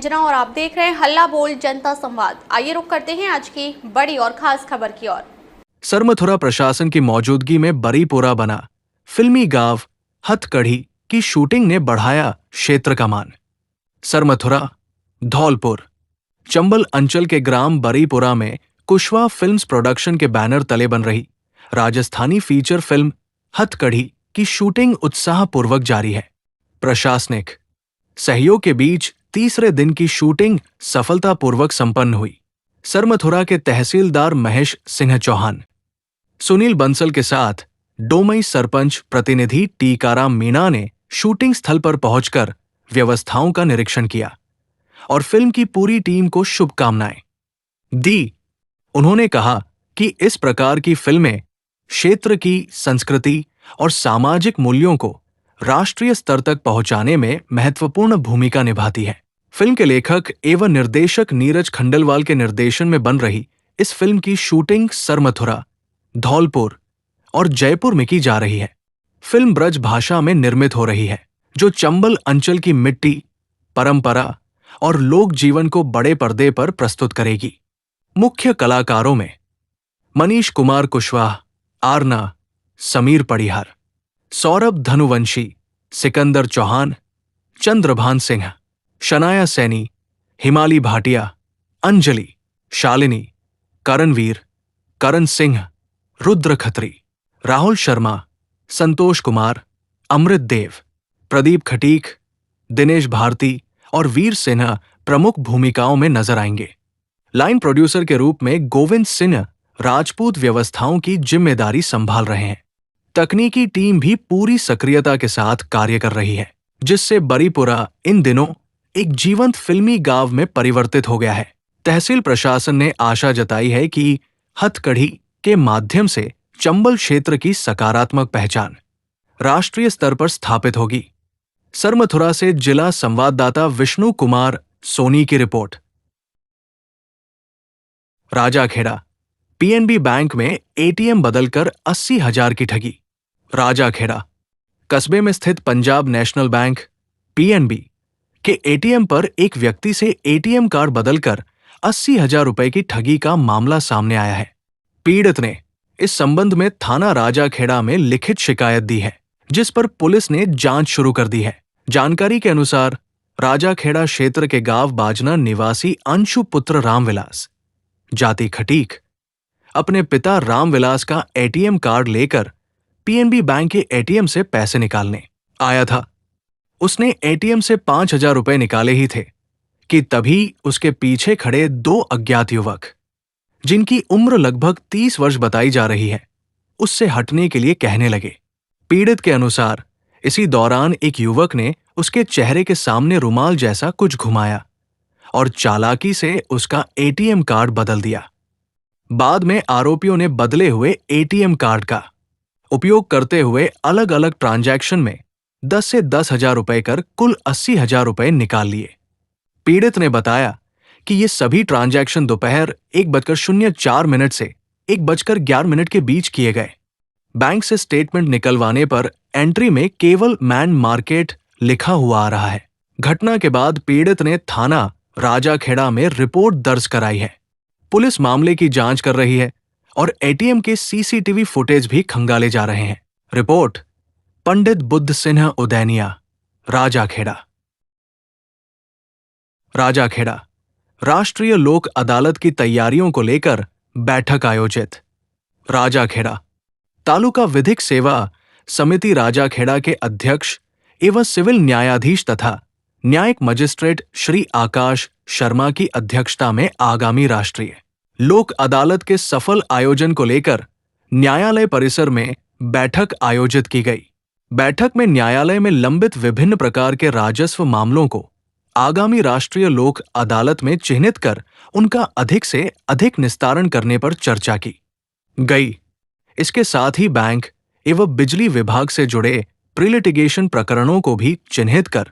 अंजना और आप देख रहे हैं हल्ला बोल जनता संवाद। आइए रुक करते हैं आज की बड़ी और खास खबर की ओर। सरमथुरा प्रशासन की मौजूदगी में बरीपोरा बना फिल्मी गांव हथकड़ी की शूटिंग ने बढ़ाया क्षेत्र का मान। सरमथुरा, धौलपुर, चंबल अंचल के ग्राम बरीपुरा में कुशवाहा फिल्म्स प्रोडक्शन के बैनर तले बन रही राजस्थानी फीचर फिल्म हथकड़ी की शूटिंग उत्साहपूर्वक जारी है। प्रशासनिक सहयोग के बीच तीसरे दिन की शूटिंग सफलतापूर्वक संपन्न हुई। सरमथुरा के तहसीलदार महेश सिंह चौहान, सुनील बंसल के साथ डोमई सरपंच प्रतिनिधि टीकाराम मीणा ने शूटिंग स्थल पर पहुंचकर व्यवस्थाओं का निरीक्षण किया और फिल्म की पूरी टीम को शुभकामनाएं दी। उन्होंने कहा कि इस प्रकार की फिल्में क्षेत्र की संस्कृति और सामाजिक मूल्यों को राष्ट्रीय स्तर तक पहुंचाने में महत्वपूर्ण भूमिका निभाती है। फिल्म के लेखक एवं निर्देशक नीरज खंडेलवाल के निर्देशन में बन रही इस फिल्म की शूटिंग सरमथुरा, धौलपुर और जयपुर में की जा रही है। फिल्म ब्रज भाषा में निर्मित हो रही है, जो चंबल अंचल की मिट्टी, परंपरा और लोक जीवन को बड़े पर्दे पर प्रस्तुत करेगी। मुख्य कलाकारों में मनीष कुमार कुशवाहा, आरना, समीर पड़िहार, सौरभ धनुवंशी, सिकंदर चौहान, चंद्रभान सिंह, शनाया सैनी, हिमाली भाटिया, अंजलि, शालिनी, करणवीर, करण सिंह, रुद्र खत्री, राहुल शर्मा, संतोष कुमार, अमृत देव, प्रदीप खटीक, दिनेश भारती और वीर सिन्हा प्रमुख भूमिकाओं में नजर आएंगे। लाइन प्रोड्यूसर के रूप में गोविंद सिन्हा राजपूत व्यवस्थाओं की जिम्मेदारी संभाल रहे हैं। तकनीकी टीम भी पूरी सक्रियता के साथ कार्य कर रही है, जिससे बरीपुरा इन दिनों एक जीवंत फिल्मी गांव में परिवर्तित हो गया है। तहसील प्रशासन ने आशा जताई है कि हथकड़ी के माध्यम से चंबल क्षेत्र की सकारात्मक पहचान राष्ट्रीय स्तर पर स्थापित होगी। सरमथुरा से जिला संवाददाता विष्णु कुमार सोनी की रिपोर्ट। राजाखेड़ा, पीएनबी बैंक में एटीएम बदलकर 80,000 की ठगी। राजाखेड़ा कस्बे में स्थित पंजाब नेशनल बैंक पीएनबी के एटीएम पर एक व्यक्ति से एटीएम कार्ड बदलकर 80,000 रुपए की ठगी का मामला सामने आया है। पीड़ित ने इस संबंध में थाना राजाखेड़ा में लिखित शिकायत दी है, जिस पर पुलिस ने जांच शुरू कर दी है। जानकारी के अनुसार राजाखेड़ा क्षेत्र के गांव बाजना निवासी अंशु पुत्र रामविलास, जाति खटीक, अपने पिता रामविलास का एटीएम कार्ड लेकर पीएनबी बैंक के एटीएम से पैसे निकालने आया था। उसने एटीएम से 5,000 रुपए निकाले ही थे कि तभी उसके पीछे खड़े 2 अज्ञात युवक, जिनकी उम्र लगभग 30 वर्ष बताई जा रही है, उससे हटने के लिए कहने लगे। पीड़ित के अनुसार इसी दौरान एक युवक ने उसके चेहरे के सामने रुमाल जैसा कुछ घुमाया और चालाकी से उसका एटीएम कार्ड बदल दिया। बाद में आरोपियों ने बदले हुए एटीएम कार्ड का उपयोग करते हुए अलग अलग ट्रांजैक्शन में 10 से 10,000 रुपए कर कुल 80,000 रुपए निकाल लिए। पीड़ित ने बताया कि ये सभी ट्रांजैक्शन दोपहर 1:04 से 1:11 के बीच किए गए। बैंक से स्टेटमेंट निकलवाने पर एंट्री में केवल मैन मार्केट लिखा हुआ आ रहा है। घटना के बाद पीड़ित ने थाना राजाखेड़ा में रिपोर्ट दर्ज कराई है। पुलिस मामले की जांच कर रही है और एटीएम के सीसीटीवी फुटेज भी खंगाले जा रहे हैं। रिपोर्ट पंडित बुद्ध सिन्ह उदैनिया, राजाखेड़ा। राजाखेड़ा राष्ट्रीय लोक अदालत की तैयारियों को लेकर बैठक आयोजित। राजाखेड़ा तालुका विधिक सेवा समिति राजाखेड़ा के अध्यक्ष एवं सिविल न्यायाधीश तथा न्यायिक मजिस्ट्रेट श्री आकाश शर्मा की अध्यक्षता में आगामी राष्ट्रीय लोक अदालत के सफल आयोजन को लेकर न्यायालय परिसर में बैठक आयोजित की गई। बैठक में न्यायालय में लंबित विभिन्न प्रकार के राजस्व मामलों को आगामी राष्ट्रीय लोक अदालत में चिन्हित कर उनका अधिक से अधिक निस्तारण करने पर चर्चा की गई। इसके साथ ही बैंक एवं बिजली विभाग से जुड़े प्रीलिटिगेशन प्रकरणों को भी चिन्हित कर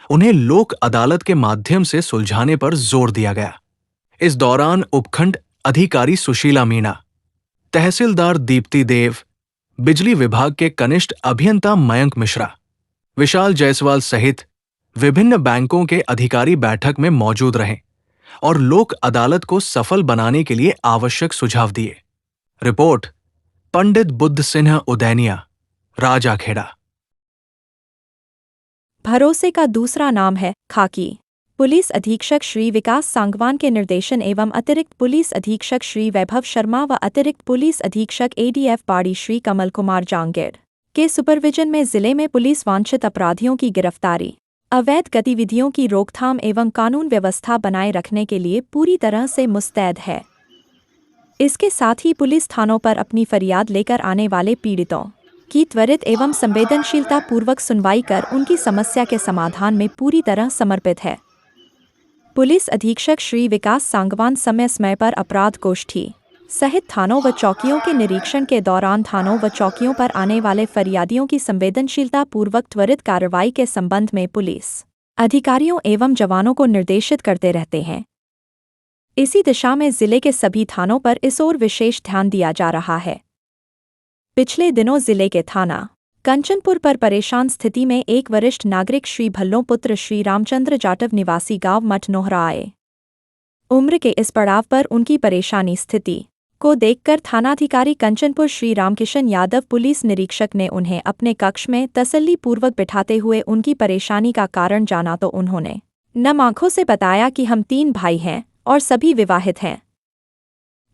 उन्हें लोक अदालत के माध्यम से सुलझाने पर जोर दिया गया। इस दौरान उपखंड अधिकारी सुशीला मीणा, तहसीलदार दीप्ति देव, बिजली विभाग के कनिष्ठ अभियंता मयंक मिश्रा, विशाल जायसवाल सहित विभिन्न बैंकों के अधिकारी बैठक में मौजूद रहे और लोक अदालत को सफल बनाने के लिए आवश्यक सुझाव दिए। रिपोर्ट पंडित बुद्ध सिन्हा उदैनिया, राजाखेड़ा। भरोसे का दूसरा नाम है खाकी। पुलिस अधीक्षक श्री विकास सांगवान के निर्देशन एवं अतिरिक्त पुलिस अधीक्षक श्री वैभव शर्मा व अतिरिक्त पुलिस अधीक्षक एडीएफ बाड़ी श्री कमल कुमार जांगीर के सुपरविजन में जिले में पुलिस वांछित अपराधियों की गिरफ्तारी, अवैध गतिविधियों की रोकथाम एवं कानून व्यवस्था बनाए रखने के लिए पूरी तरह से मुस्तैद है। इसके साथ ही पुलिस थानों पर अपनी फरियाद लेकर आने वाले पीड़ितों की त्वरित एवं संवेदनशीलता पूर्वक सुनवाई कर उनकी समस्या के समाधान में पूरी तरह समर्पित है। पुलिस अधीक्षक श्री विकास सांगवान समय समय पर अपराध गोष्ठी सहित थानों व चौकियों के निरीक्षण के दौरान थानों व चौकियों पर आने वाले फरियादियों की संवेदनशीलता पूर्वक त्वरित कार्रवाई के संबंध में पुलिस अधिकारियों एवं जवानों को निर्देशित करते रहते हैं। इसी दिशा में जिले के सभी थानों पर इस ओर विशेष ध्यान दिया जा रहा है। पिछले दिनों जिले के थाना कंचनपुर पर परेशान स्थिति में एक वरिष्ठ नागरिक श्री भल्लों पुत्र श्री रामचंद्र जाटव निवासी गांव मठनोहरा आए। उम्र के इस पड़ाव पर उनकी परेशानी स्थिति को देखकर थानाधिकारी कंचनपुर श्री रामकिशन यादव पुलिस निरीक्षक ने उन्हें अपने कक्ष में तसल्लीपूर्वक बिठाते हुए उनकी परेशानी का कारण जाना तो उन्होंने नम आंखों से बताया कि हम 3 भाई हैं और सभी विवाहित हैं,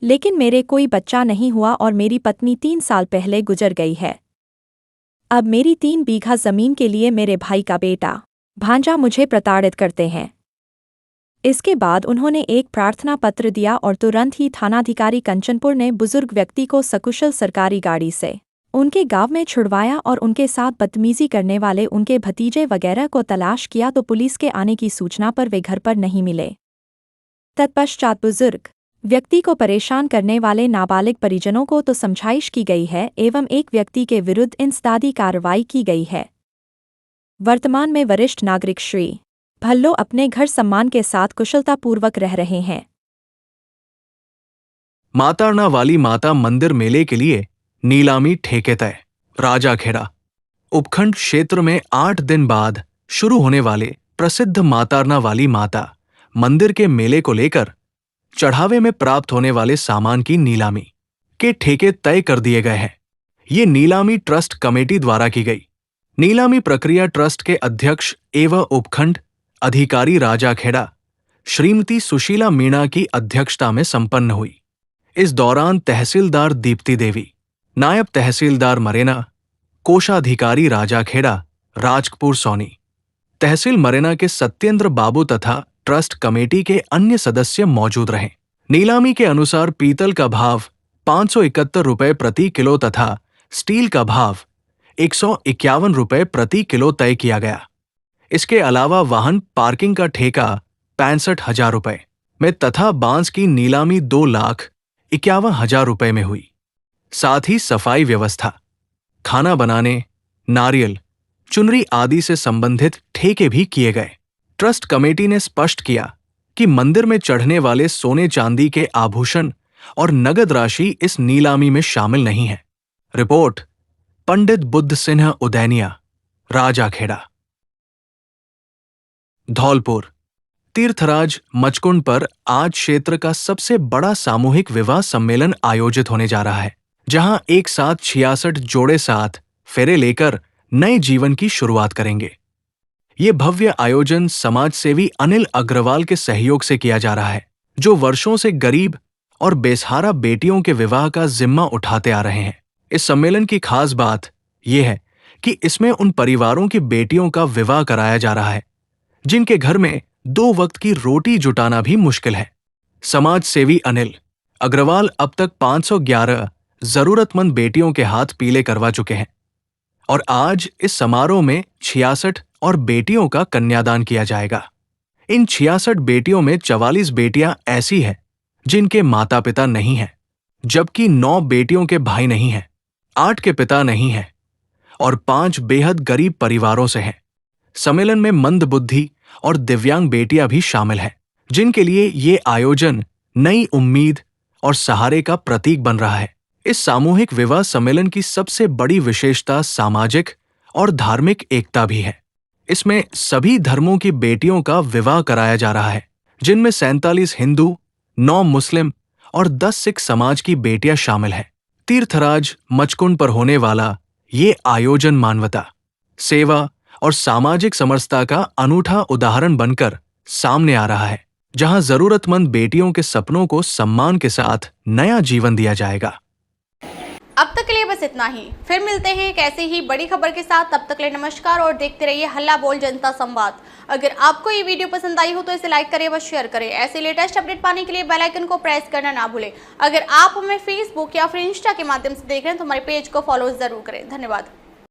लेकिन मेरे कोई बच्चा नहीं हुआ और मेरी पत्नी 3 साल पहले गुजर गई है। अब मेरी 3 बीघा जमीन के लिए मेरे भाई का बेटा भांजा मुझे प्रताड़ित करते हैं। इसके बाद उन्होंने एक प्रार्थना पत्र दिया और तुरंत ही थानाधिकारी कंचनपुर ने बुजुर्ग व्यक्ति को सकुशल सरकारी गाड़ी से उनके गांव में छुड़वाया और उनके साथ बदतमीजी करने वाले उनके भतीजे वगैरह को तलाश किया तो पुलिस के आने की सूचना पर वे घर पर नहीं मिले। तत्पश्चात बुजुर्ग व्यक्ति को परेशान करने वाले नाबालिग परिजनों को तो समझाइश की गई है एवं एक व्यक्ति के विरुद्ध इंसदादी कार्रवाई की गई है। वर्तमान में वरिष्ठ नागरिक श्री भल्लो अपने घर सम्मान के साथ कुशलतापूर्वक रह रहे हैं। मातारना वाली माता मंदिर मेले के लिए नीलामी ठेके तय। राजाखेड़ा उपखंड क्षेत्र में 8 दिन बाद शुरू होने वाले प्रसिद्ध मातारना वाली माता मंदिर के मेले को लेकर चढ़ावे में प्राप्त होने वाले सामान की नीलामी के ठेके तय कर दिए गए हैं। ये नीलामी ट्रस्ट कमेटी द्वारा की गई। नीलामी प्रक्रिया ट्रस्ट के अध्यक्ष एवं उपखंड अधिकारी राजाखेड़ा श्रीमती सुशीला मीणा की अध्यक्षता में संपन्न हुई। इस दौरान तहसीलदार दीप्ति देवी, नायब तहसीलदार मरेना, कोषाधिकारी राजाखेड़ा राजकपुर सोनी, तहसील मरेना के सत्येंद्र बाबू तथा ट्रस्ट कमेटी के अन्य सदस्य मौजूद रहे। नीलामी के अनुसार पीतल का भाव 571 रुपये प्रति किलो तथा स्टील का भाव 151 रुपये प्रति किलो तय किया गया। इसके अलावा वाहन पार्किंग का ठेका 65,000 रुपये में तथा बांस की नीलामी 2,51,000 रुपये में हुई। साथ ही सफाई व्यवस्था, खाना बनाने, नारियल, चुनरी आदि से संबंधित ठेके भी किए गए। ट्रस्ट कमेटी ने स्पष्ट किया कि मंदिर में चढ़ने वाले सोने चांदी के आभूषण और नगद राशि इस नीलामी में शामिल नहीं है। रिपोर्ट पंडित बुद्ध सिन्हा उदैनिया, राजाखेड़ा। धौलपुर तीर्थराज मचकुंड पर आज क्षेत्र का सबसे बड़ा सामूहिक विवाह सम्मेलन आयोजित होने जा रहा है, जहां एक साथ 66 जोड़े साथ फेरे लेकर नए जीवन की शुरुआत करेंगे। ये भव्य आयोजन समाजसेवी अनिल अग्रवाल के सहयोग से किया जा रहा है, जो वर्षों से गरीब और बेसहारा बेटियों के विवाह का जिम्मा उठाते आ रहे हैं। इस सम्मेलन की खास बात यह है कि इसमें उन परिवारों की बेटियों का विवाह कराया जा रहा है जिनके घर में 2 वक्त की रोटी जुटाना भी मुश्किल है। समाजसेवी अनिल अग्रवाल अब तक 511 जरूरतमंद बेटियों के हाथ पीले करवा चुके हैं और आज इस समारोह में 66 और बेटियों का कन्यादान किया जाएगा। इन 66 बेटियों में 44 बेटियां ऐसी हैं जिनके माता पिता नहीं हैं, जबकि 9 बेटियों के भाई नहीं हैं, 8 के पिता नहीं हैं और 5 बेहद गरीब परिवारों से हैं। सम्मेलन में मंदबुद्धि और दिव्यांग बेटियां भी शामिल हैं, जिनके लिए ये आयोजन नई उम्मीद और सहारे का प्रतीक बन रहा है। इस सामूहिक विवाह सम्मेलन की सबसे बड़ी विशेषता सामाजिक और धार्मिक एकता भी है। इसमें सभी धर्मों की बेटियों का विवाह कराया जा रहा है, जिनमें 47 हिंदू, 9 मुस्लिम और 10 सिख समाज की बेटियां शामिल हैं। तीर्थराज मचकुंड पर होने वाला ये आयोजन मानवता, सेवा और सामाजिक समरसता का अनूठा उदाहरण बनकर सामने आ रहा है, जहां जरूरतमंद बेटियों के सपनों को सम्मान के साथ नया जीवन दिया जाएगा। अब तक के लिए बस इतना ही। फिर मिलते हैं एक ऐसी ही बड़ी खबर के साथ। तब तक के लिए नमस्कार और देखते रहिए हल्ला बोल जनता संवाद। अगर आपको ये वीडियो पसंद आई हो तो इसे लाइक करें व शेयर करें। ऐसे लेटेस्ट अपडेट पाने के लिए बेल आइकन को प्रेस करना ना भूलें। अगर आप हमें फेसबुक या फिर इंस्टा के माध्यम से देख रहे हैं तो हमारे पेज को फॉलो जरूर करें। धन्यवाद।